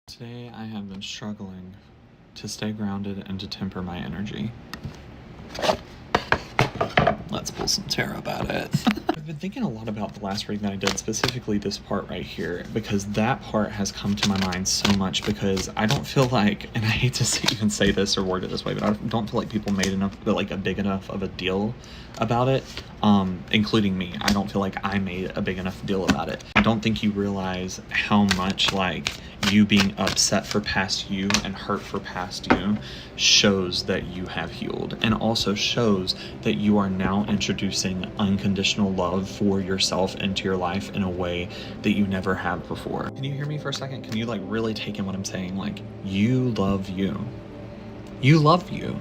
Today I have been struggling to stay grounded and to temper my energy. Let's pull some tarot about it. I've been thinking a lot about the last reading that I did, specifically this part right here, because that part has come to my mind so much because I don't feel like, and I hate to even say this or word it this way, but I don't feel like people made enough, like a big enough of a deal about it, including me. I don't feel like I made a big enough deal about it. I don't think you realize how much like you being upset for past you and hurt for past you shows that you have healed, and also shows that you are now introducing unconditional love for yourself into your life in a way that you never have before. Can you hear me for a second? Can you like really take in what I'm saying? Like, you love you. You love you.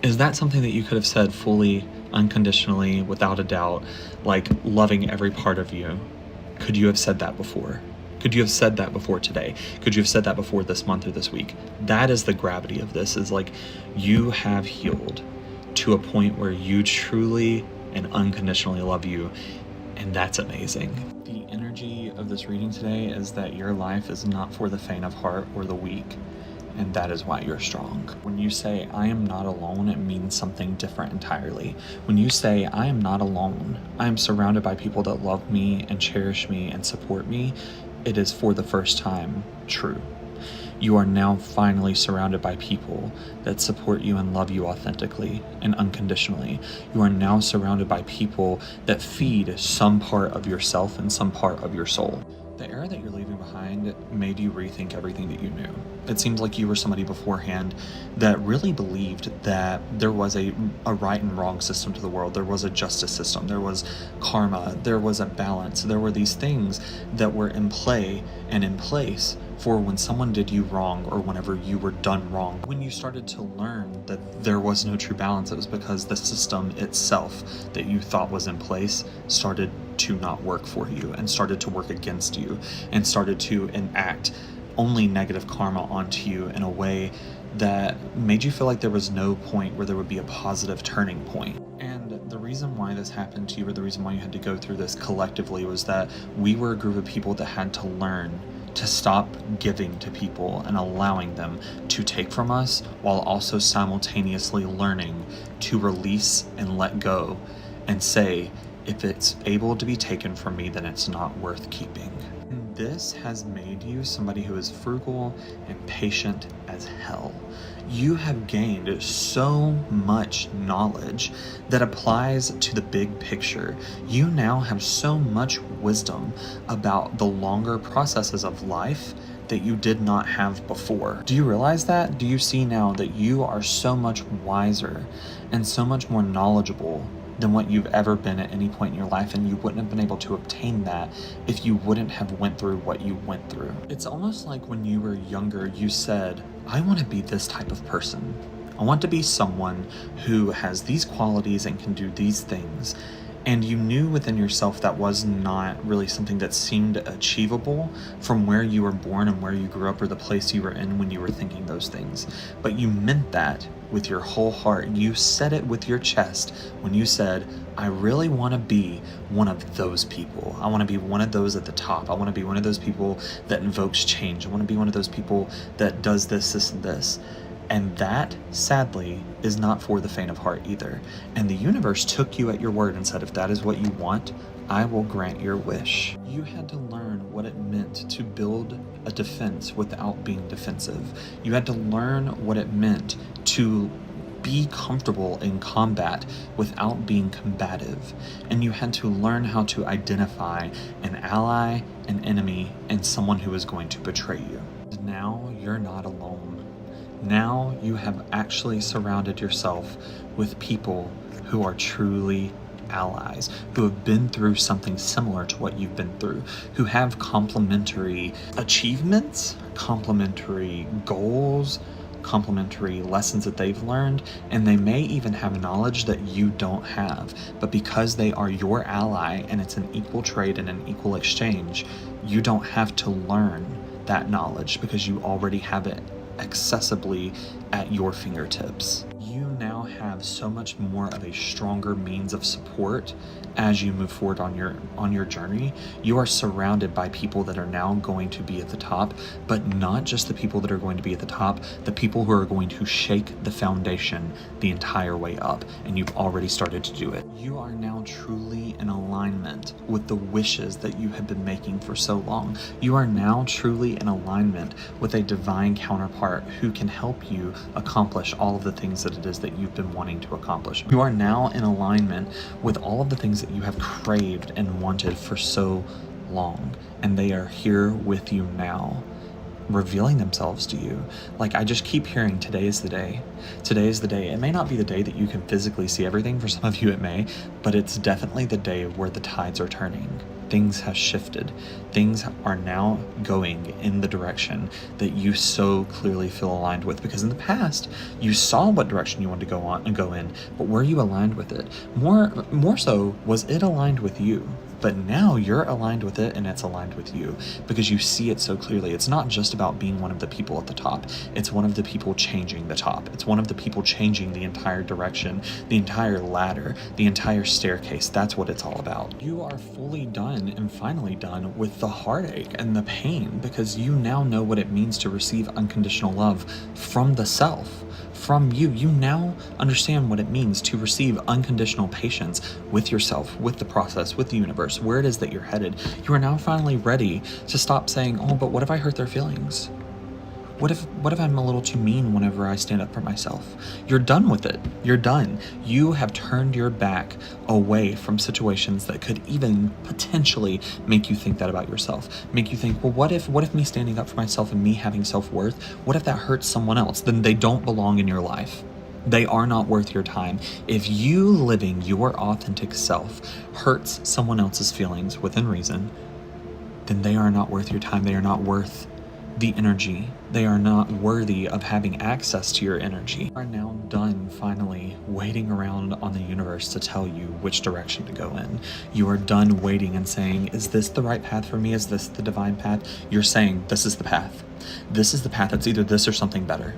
Is that something that you could have said fully, unconditionally, without a doubt, like loving every part of you? Could you have said that before? Could you have said that before today? Could you have said that before this month or this week? That is the gravity of this, is like you have healed to a point where you truly and unconditionally love you, and that's amazing. The energy of this reading today is that your life is not for the faint of heart or the weak, and that is why you're strong. When you say, I am not alone, it means something different entirely. When you say, I am not alone, I am surrounded by people that love me and cherish me and support me, it is for the first time true. You are now finally surrounded by people that support you and love you authentically and unconditionally. You are now surrounded by people that feed some part of yourself and some part of your soul. The era that you're leaving behind made you rethink everything that you knew. It seems like you were somebody beforehand that really believed that there was a right and wrong system to the world. There was a justice system. There was karma. There was a balance. There were these things that were in play and in place for when someone did you wrong or whenever you were done wrong. When you started to learn that there was no true balance, it was because the system itself that you thought was in place started to not work for you and started to work against you and started to enact only negative karma onto you in a way that made you feel like there was no point where there would be a positive turning point. And the reason why this happened to you, or the reason why you had to go through this collectively, was that we were a group of people that had to learn to stop giving to people and allowing them to take from us, while also simultaneously learning to release and let go and say, if it's able to be taken from me, then it's not worth keeping. This has made you somebody who is frugal and patient as hell. You have gained so much knowledge that applies to the big picture. You now have so much wisdom about the longer processes of life that you did not have before. Do you realize that? Do you see now that you are so much wiser and so much more knowledgeable than what you've ever been at any point in your life, and you wouldn't have been able to obtain that if you wouldn't have went through what you went through? It's almost like when you were younger, you said, I want to be this type of person. I want to be someone who has these qualities and can do these things. And you knew within yourself that was not really something that seemed achievable from where you were born and where you grew up or the place you were in when you were thinking those things. But you meant that with your whole heart. You said it with your chest when you said, I really want to be one of those people. I want to be one of those at the top. I want to be one of those people that invokes change. I want to be one of those people that does this, this, and this. And that, sadly, is not for the faint of heart either. And the universe took you at your word and said, if that is what you want, I will grant your wish. You had to learn what it meant to build a defense without being defensive. You had to learn what it meant to be comfortable in combat without being combative. And you had to learn how to identify an ally, an enemy, and someone who is going to betray you. Now you're not alone. Now you have actually surrounded yourself with people who are truly allies, who have been through something similar to what you've been through, who have complementary achievements, complementary goals, complementary lessons that they've learned, and they may even have knowledge that you don't have. But because they are your ally and it's an equal trade and an equal exchange, you don't have to learn that knowledge because you already have it accessibly at your fingertips. You now have so much more of a stronger means of support as you move forward on your journey. You are surrounded by people that are now going to be at the top, but not just the people that are going to be at the top, the people who are going to shake the foundation the entire way up, and you've already started to do it. You are now truly in alignment with the wishes that you have been making for so long. You are now truly in alignment with a divine counterpart who can help you accomplish all of the things that it is that you've been wanting to accomplish. You are now in alignment with all of the things that you have craved and wanted for so long, and they are here with you now, revealing themselves to you. Like, I just keep hearing, today is the day. Today is the day. It may not be the day that you can physically see everything. For some of you it may, but it's definitely the day where the tides are turning. Things have shifted. Things are now going in the direction that you so clearly feel aligned with, because in the past you saw what direction you wanted to go on and go in, but were you aligned with it? More so, was it aligned with you? But now you're aligned with it, and it's aligned with you because you see it so clearly. It's not just about being one of the people at the top. It's one of the people changing the top. It's one of the people changing the entire direction, the entire ladder, the entire staircase. That's what it's all about. You are fully done and finally done with the heartache and the pain, because you now know what it means to receive unconditional love from the self. From you. You now understand what it means to receive unconditional patience with yourself, with the process, with the universe, where it is that you're headed. You are now finally ready to stop saying, oh, but what if I hurt their feelings? What if I'm a little too mean whenever I stand up for myself? You're done with it. You're done. You have turned your back away from situations that could even potentially make you think that about yourself. Make you think, well, what if me standing up for myself and me having self-worth, what if that hurts someone else? Then they don't belong in your life. They are not worth your time. If you living your authentic self hurts someone else's feelings within reason, then they are not worth your time. They are not worth the energy. They are not worthy of having access to your energy. You are now done finally waiting around on the universe to tell you which direction to go in. You are done waiting and saying, is this the right path for me? Is this the divine path? You're saying, this is the path. This is the path. It's either this or something better.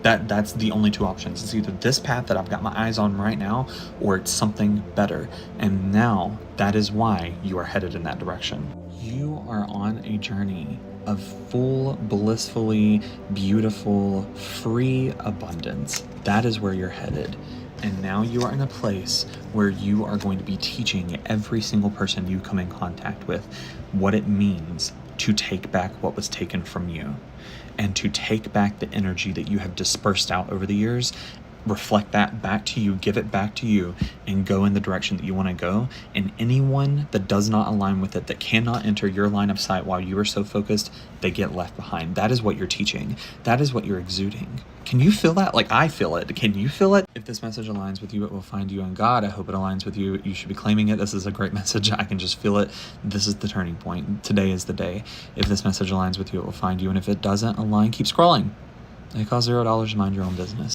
That's the only two options. It's either this path that I've got my eyes on right now, or it's something better. And now that is why you are headed in that direction. You are on a journey of full, blissfully, beautiful, free abundance. That is where you're headed. And now you are in a place where you are going to be teaching every single person you come in contact with what it means to take back what was taken from you, and to take back the energy that you have dispersed out over the years, reflect that back to you, give it back to you, and go in the direction that you want to go. And anyone that does not align with it, that cannot enter your line of sight while you are so focused, they get left behind. That is what you're teaching. That is what you're exuding. Can you feel that? Like, I feel it. Can you feel it? If this message aligns with you, it will find you in God. I hope it aligns with you. You should be claiming it. This is a great message. I can just feel it. This is the turning point. Today is the day. If this message aligns with you, it will find you. And if it doesn't align, keep scrolling. It costs $0 to mind your own business.